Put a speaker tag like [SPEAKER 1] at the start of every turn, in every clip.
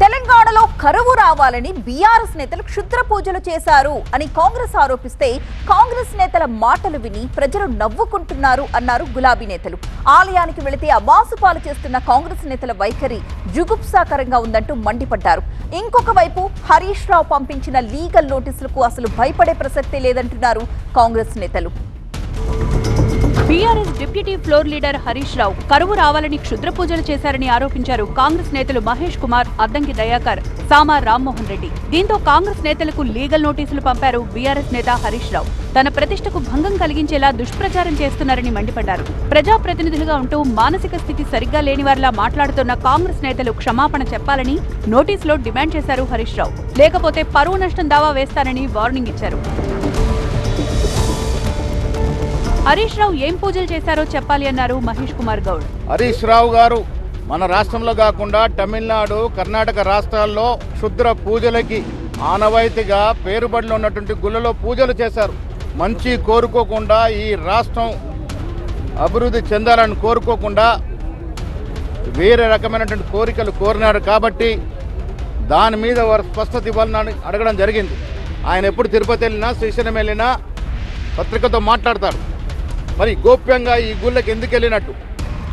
[SPEAKER 1] తెలంగాణలో కరువు రావాలని బీఆర్ఎస్ నేతలు క్షుద్ర పూజలు చేశారు అని కాంగ్రెస్ ఆరోపిస్తే కాంగ్రెస్ నేతల మాటలు విని ప్రజలు నవ్వుకుంటున్నారు అన్నారు గులాబీ నేతలు. ఆలయానికి వెళితే అబాసుపాలు చేస్తున్న కాంగ్రెస్ నేతల వైఖరి జుగుప్సాకరంగా ఉందంటూ మండిపడ్డారు. ఇంకొక వైపు హరీష్ రావు పంపించిన లీగల్ నోటీసులకు అసలు భయపడే ప్రసక్తే లేదంటున్నారు కాంగ్రెస్ నేతలు.
[SPEAKER 2] BRS deputy floor leader Harish Rao కరువు రావాలని క్షుద్ర పూజలు చేశారని ఆరోపించారు కాంగ్రెస్ నేతలు మహేష్ కుమార్, అద్దంకి దయాకర్, సామా రామ్మోహన్ రెడ్డి. దీంతో కాంగ్రెస్ నేతలకు లీగల్ నోటీసులు పంపారు బీఆర్ఎస్ నేత హరీష్ రావు. తన ప్రతిష్టకు భంగం కలిగించేలా దుష్ప్రచారం చేస్తున్నారని మండిపడ్డారు. ప్రజాప్రతినిధులుగా ఉంటూ మానసిక స్థితి సరిగ్గా లేని వారిలా మాట్లాడుతున్న కాంగ్రెస్ నేతలు క్షమాపణ చెప్పాలని నోటీసులో డిమాండ్ చేశారు హరీష్ రావు. లేకపోతే పరువు నష్టం దావా వేస్తానని వార్నింగ్ ఇచ్చారు. హరీష్ రావు ఏం పూజలు చేశారో చెప్పాలి అన్నారు మహేష్ కుమార్ గౌడ్.
[SPEAKER 3] హరీష్ రావు గారు మన రాష్ట్రంలో కాకుండా తమిళనాడు, కర్ణాటక రాష్ట్రాల్లో క్షుద్ర పూజలకి ఆనవాయితీగా పేరుబడిలో ఉన్నటువంటి గుళ్ళలో పూజలు చేశారు. మంచి కోరుకోకుండా, ఈ రాష్ట్రం అభివృద్ధి చెందాలని కోరుకోకుండా వేరే రకమైనటువంటి కోరికలు కోరినారు. కాబట్టి దాని మీద వారు స్పష్టత ఇవ్వాలని అడగడం జరిగింది. ఆయన ఎప్పుడు తిరుపతి వెళ్ళినా, శ్రీశైలం వెళ్ళినా పత్రికతో మాట్లాడతారు. మరి గోప్యంగా ఈ గుళ్ళకి ఎందుకు వెళ్ళినట్టు?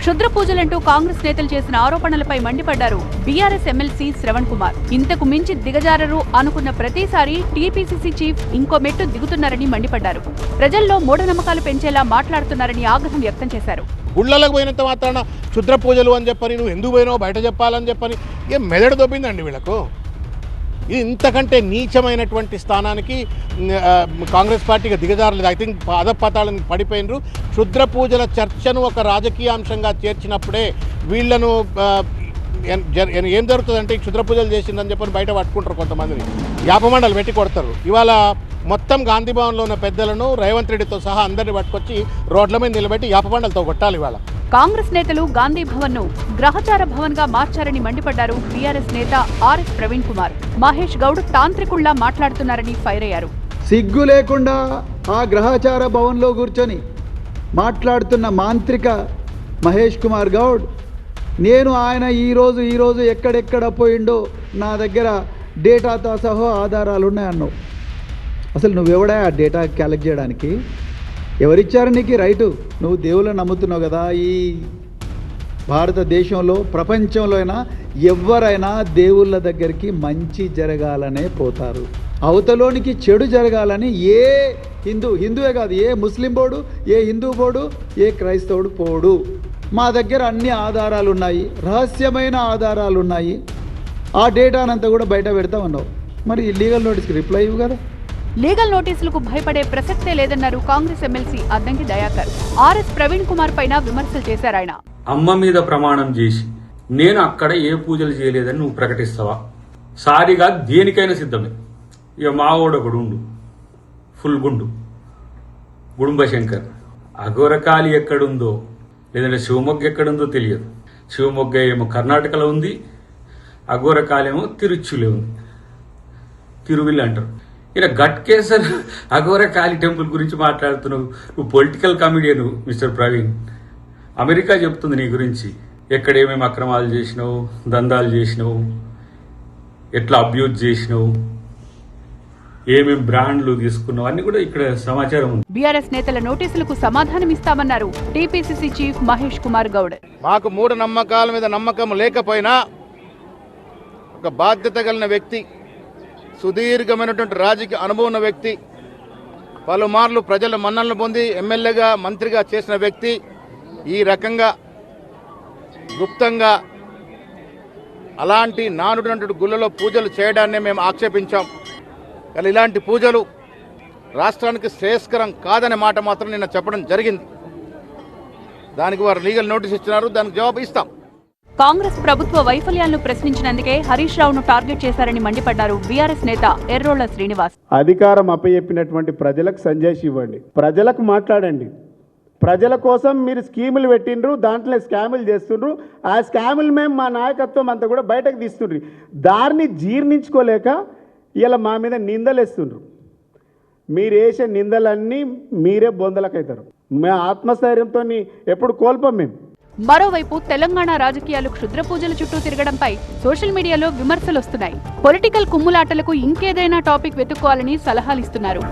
[SPEAKER 2] క్షుద్ర పూజలంటూ కాంగ్రెస్ నేతలు చేసిన ఆరోపణలపై మండిపడ్డారు బీఆర్ఎస్ ఎమ్మెల్సీ శ్రవణ్ కుమార్. ఇంతకు మించి దిగజారరు అనుకున్న ప్రతిసారి టీపీసీసీ చీఫ్ ఇంకో మెట్టు దిగుతున్నారని మండిపడ్డారు. ప్రజల్లో మూఢనమ్మకాలు పెంచేలా మాట్లాడుతున్నారని ఆగ్రహం వ్యక్తం చేశారు.
[SPEAKER 4] గుళ్ళలకు పోయినంత మాత్రాన క్షుద్ర పూజలు అని చెప్పని, నువ్వు ఎందుకు పోయినావు బయట చెప్పాలని చెప్పని ఏం మెదడు దొబ్బిందండి వీళ్ళకు? ఇంతకంటే నీచమైనటువంటి స్థానానికి కాంగ్రెస్ పార్టీగా దిగజారలేదు. I think అధపతాళానికి పడిపోయినరు. క్షుద్ర పూజల చర్చను ఒక రాజకీయ అంశంగా చేర్చినప్పుడే వీళ్లను ఏం జరుగుతుందంటే ఈ క్షుద్ర పూజలు చేసిందని చెప్పని బయట పట్టుకుంటారు. కొంతమందిని యాపమండలు పెట్టి కొడతారు. ఇవాళ మొత్తం గాంధీ భవన్లో ఉన్న పెద్దలను రేవంత్ రెడ్డితో సహా అందరినీ పట్టుకొచ్చి రోడ్ల మీద నిలబెట్టి యాపమండలతో కొట్టాలి. ఇవాళ
[SPEAKER 2] కాంగ్రెస్ నేతలు గాంధీ భవన్ ను గ్రహచార భవన్ గా మార్చారని మండిపడ్డారు బీఆర్ఎస్ నేత ఆర్ఎస్ ప్రవీణ్ కుమార్. మహేష్ గౌడ్ తాంత్రికుల్లా మాట్లాడుతున్నారని ఫైర్ అయ్యారు.
[SPEAKER 5] సిగ్గు లేకుండా ఆ గ్రహచార భవన్ లో కూర్చొని మాట్లాడుతున్న మాంత్రిక మహేష్ కుమార్ గౌడ్, నేను ఆయన ఈరోజు ఎక్కడెక్కడ పోయిండో నా దగ్గర డేటాతో సహా ఆధారాలు ఉన్నాయన్నావు. అసలు నువ్వెవడా ఆ డేటా కలెక్ట్ చేయడానికి? ఎవరిచ్చారు నీకు రైటు? నువ్వు దేవుళ్ళని నమ్ముతున్నావు కదా. ఈ భారతదేశంలో, ప్రపంచంలో అయినా ఎవరైనా దేవుళ్ళ దగ్గరికి మంచి జరగాలనే పోతారు. అవతలోనికి చెడు జరగాలని ఏ హిందువే కాదు, ఏ ముస్లిం పోడు, ఏ హిందూ పోడు, ఏ క్రైస్తవుడు పోడు. మా దగ్గర అన్ని ఆధారాలు ఉన్నాయి, రహస్యమైన ఆధారాలు ఉన్నాయి. ఆ డేటానంతా కూడా బయట పెడతామన్నావు. మరి లీగల్ నోటీస్కి రిప్లై ఇవ్వు కదా.
[SPEAKER 2] లీగల్ నోటీసులకు భయపడే ప్రసక్తే లేదన్నారు కాంగ్రెస్ ఎమ్మెల్సీ అద్దంకి దయాకర్. ఆర్ఎస్ ప్రవీణ్ కుమార్ పైన విమర్శలు చేశారాయన.
[SPEAKER 6] అమ్మ మీద ప్రమాణం చేసి నేను అక్కడ ఏ పూజలు చేయలేదని నువ్వు ప్రకటిస్తావా? సారిగా దేనికైనా సిద్ధమే. ఇక మావోడు ఒకడు ఉండు, ఫుల్ గుండు, గుడుంబ శంకర్. అఘోరకాళి ఎక్కడుందో లేదంటే శివమొగ్గ ఎక్కడుందో తెలియదు. శివమొగ్గ ఏమో కర్ణాటకలో ఉంది, అఘోరకాళి ఏమో తిరుచులే ఉంది, తిరువిల్లి అంటారు. ఇలా గట్కేసర్ అఘోరకాళి టెంపుల్ గురించి మాట్లాడుతున్నావు. నువ్వు political comedian mister Praveen. America చెప్తుంది నీ గురించి, ఎక్కడ ఏమేమి అక్రమాలు చేసినావు, దందాలు చేసినావు, ఎట్లా అబ్యూజ్ చేసినావు, ఏమేమి బ్రాండ్లు తీసుకున్నావు అన్ని కూడా ఇక్కడ సమాచారం ఉంది.
[SPEAKER 2] బీఆర్ఎస్ నేతల నోటీసులకు సమాధానం ఇస్తామన్నారు టీపీసీసీ చీఫ్ మహేష్ కుమార్ గౌడ్.
[SPEAKER 3] మాకు మూఢ నమ్మకాల మీద నమ్మకం లేకపోయినా ఒక బాధ్యత కలిగిన వ్యక్తి, సుదీర్ఘమైనటువంటి రాజకీయ అనుభవం ఉన్న వ్యక్తి, పలుమార్లు ప్రజల మన్ననలు పొంది ఎమ్మెల్యేగా, మంత్రిగా చేసిన వ్యక్తి ఈ రకంగా గుప్తంగా అలాంటి నానుడినటువంటి గుళ్ళలో పూజలు చేయడాన్నే మేము ఆక్షేపించాం. కానీ ఇలాంటి పూజలు రాష్ట్రానికి శ్రేయస్కరం కాదనే మాట మాత్రం నిన్న చెప్పడం జరిగింది. దానికి వారు లీగల్ నోటీస్ ఇచ్చినారు, దానికి జవాబు ఇస్తాం.
[SPEAKER 2] కాంగ్రెస్ ప్రభుత్వ వైఫల్యాలను ప్రశ్నించినందుకే హరీష్ రావును టార్గెట్ చేశారని మండిపడ్డారు బీఆర్ఎస్ నేత ఎర్రోళ్ల శ్రీనివాస్.
[SPEAKER 7] అధికారం అప్పచెప్పినటువంటి ప్రజలకు సంజాయిషి ఇవ్వండి, ప్రజలకు మాట్లాడండి. ప్రజల కోసం మీరు స్కీములు పెట్టిండ్రు, దాంట్లో స్కాములు చేస్తుండ్రు. ఆ స్కాములు మేము మా నాయకత్వం అంతా కూడా బయటకు తీస్తుండ్రు. దాన్ని జీర్ణించుకోలేక ఇలా మా మీద నిందలేస్తుండ్రు. మీరు వేసే నిందలన్నీ మీరే బొందలకైతారు. మా ఆత్మస్థైర్యంతో ఎప్పుడు కోల్పోం మేము.
[SPEAKER 2] మరోవైపు తెలంగాణ రాజకీయాలు క్షుద్ర పూజల చుట్టూ తిరగడంపై సోషల్ మీడియాలో విమర్శలొస్తున్నాయి. పొలిటికల్ కుమ్ములాటలకు ఇంకేదైనా టాపిక్ వెతుక్కోవాలని సలహాలిస్తున్నారు.